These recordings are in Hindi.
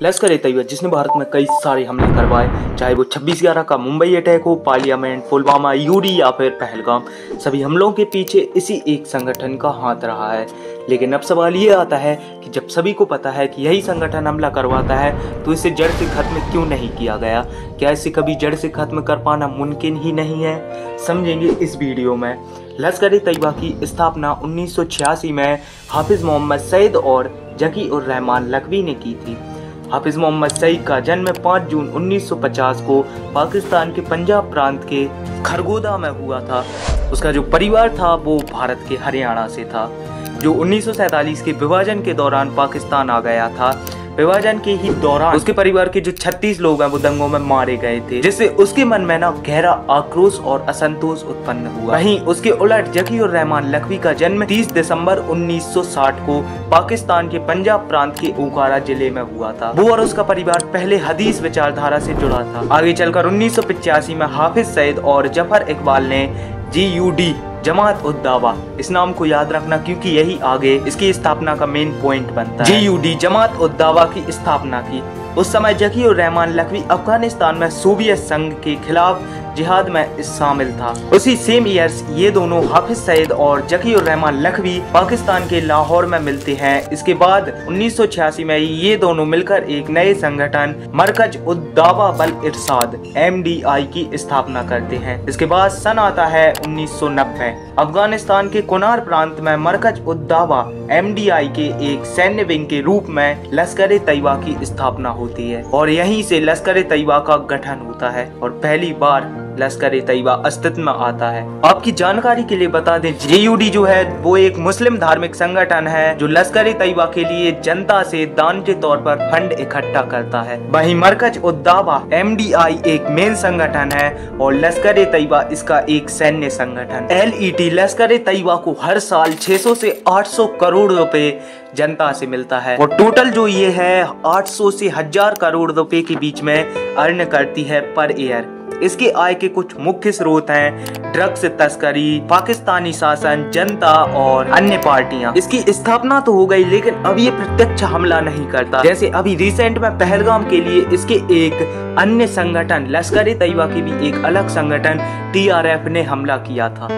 लश्कर-ए-तैयबा जिसने भारत में कई सारे हमले करवाए, चाहे वो 26/11 का मुंबई अटैक हो, पार्लियामेंट, पुलवामा, यूडी या फिर पहलगाम, सभी हमलों के पीछे इसी एक संगठन का हाथ रहा है। लेकिन अब सवाल ये आता है कि जब सभी को पता है कि यही संगठन हमला करवाता है तो इसे जड़ से खत्म क्यों नहीं किया गया? क्या इसे कभी जड़ से खत्म कर पाना मुमकिन ही नहीं है? समझेंगे इस वीडियो में। लश्कर-ए-तैयबा की स्थापना 1986 में हाफिज मोहम्मद सईद और जकी-उर-रहमान लखवी ने की थी। हाफिज मोहम्मद सईद का जन्म 5 जून 1950 को पाकिस्तान के पंजाब प्रांत के खरगोदा में हुआ था। उसका जो परिवार था वो भारत के हरियाणा से था, जो 1947 के विभाजन के दौरान पाकिस्तान आ गया था। विभाजन के ही दौरान उसके परिवार के जो 36 लोग हैं वो दंगों में मारे गए थे, जिससे उसके मन में ना गहरा आक्रोश और असंतोष उत्पन्न हुआ। वहीं उसके उलट जकी-उर-रहमान लखवी का जन्म 30 दिसंबर 1960 को पाकिस्तान के पंजाब प्रांत के ओकारा जिले में हुआ था। वो और उसका परिवार पहले हदीस विचारधारा से जुड़ा था। आगे चलकर 1985 में हाफिज सईद और जफर इकबाल ने JUD जमात-उद-दावा, इस नाम को याद रखना क्योंकि यही आगे इसकी स्थापना का मेन पॉइंट बनता है। JUD जमात-उद-दावा की स्थापना की। उस समय जकी-उर-रहमान लखवी अफगानिस्तान में सोवियत संघ के खिलाफ जिहाद में शामिल था। उसी सेम ईयर्स ये दोनों हाफिज सईद और जकी-उर-रहमान लखवी पाकिस्तान के लाहौर में मिलते हैं। इसके बाद 1986 में ये दोनों मिलकर एक नए संगठन मरकज-उद-दावा बल इरशाद MDI की स्थापना करते हैं। इसके बाद सन आता है 1990। अफगानिस्तान के कुनार प्रांत में मरकज-उद-दावा MDI के एक सैन्य विंग के रूप में लश्कर-ए-तैयबा की स्थापना होती है और यहीं से लश्कर-ए-तैयबा का गठन होता है और पहली बार लश्कर-ए-तैयबा अस्तित्व में आता है। आपकी जानकारी के लिए बता दें, JUD जो है वो एक मुस्लिम धार्मिक संगठन है जो लश्कर-ए-तैयबा के लिए जनता से दान के तौर पर फंड इकट्ठा करता है। वहीं मरकज-उद-दावा MDI एक मेन संगठन है और लश्कर-ए-तैयबा इसका एक सैन्य संगठन। LET लश्कर-ए-तैयबा को हर साल 600 से 800 करोड़ रुपए जनता से मिलता है और टोटल जो ये है 800 से 1000 करोड़ रुपए के बीच में अर्न करती है पर ईयर। इसके आय के कुछ मुख्य स्रोत हैं ड्रग्स तस्करी, पाकिस्तानी शासन, जनता और अन्य पार्टियां। इसकी स्थापना तो हो गई लेकिन अब ये प्रत्यक्ष हमला नहीं करता। जैसे अभी रिसेंट में पहलगाम के लिए इसके एक अन्य संगठन लश्कर-ए-तैयबा की भी एक अलग संगठन TRF ने हमला किया था।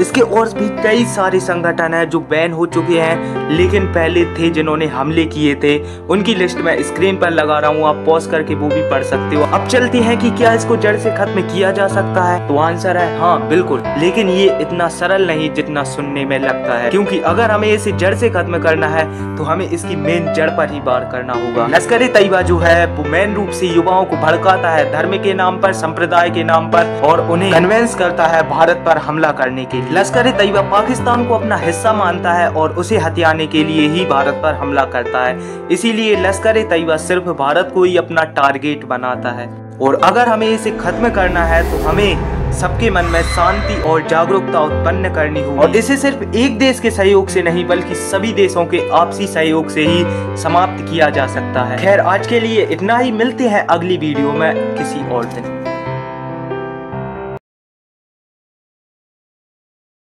इसके और भी कई सारे संगठन हैं जो बैन हो चुके हैं लेकिन पहले थे जिन्होंने हमले किए थे। उनकी लिस्ट में स्क्रीन पर लगा रहा हूँ, आप पॉज करके वो भी पढ़ सकते हो। अब चलते हैं कि क्या इसको जड़ से खत्म किया जा सकता है? तो आंसर है हाँ, बिल्कुल। लेकिन ये इतना सरल नहीं जितना सुनने में लगता है, क्योंकि अगर हमें इसे जड़ से खत्म करना है तो हमें इसकी मेन जड़ पर ही वार करना होगा। लश्कर-ए-तैयबा जो है वो मेन रूप से युवाओं को भड़काता है धर्म के नाम पर, संप्रदाय के नाम पर, और उन्हें कन्विंस करता है भारत पर हमला करने के लिए। लश्कर-ए-तैयबा पाकिस्तान को अपना हिस्सा मानता है और उसे हथियाने के लिए ही भारत पर हमला करता है। इसीलिए लश्कर-ए-तैयबा सिर्फ भारत को ही अपना टारगेट बनाता है और अगर हमें इसे खत्म करना है तो हमें सबके मन में शांति और जागरूकता उत्पन्न करनी होगी और इसे सिर्फ एक देश के सहयोग से नहीं बल्कि सभी देशों के आपसी सहयोग से ही समाप्त किया जा सकता है। खैर आज के लिए इतना ही, मिलते हैं अगली वीडियो में किसी और दिन।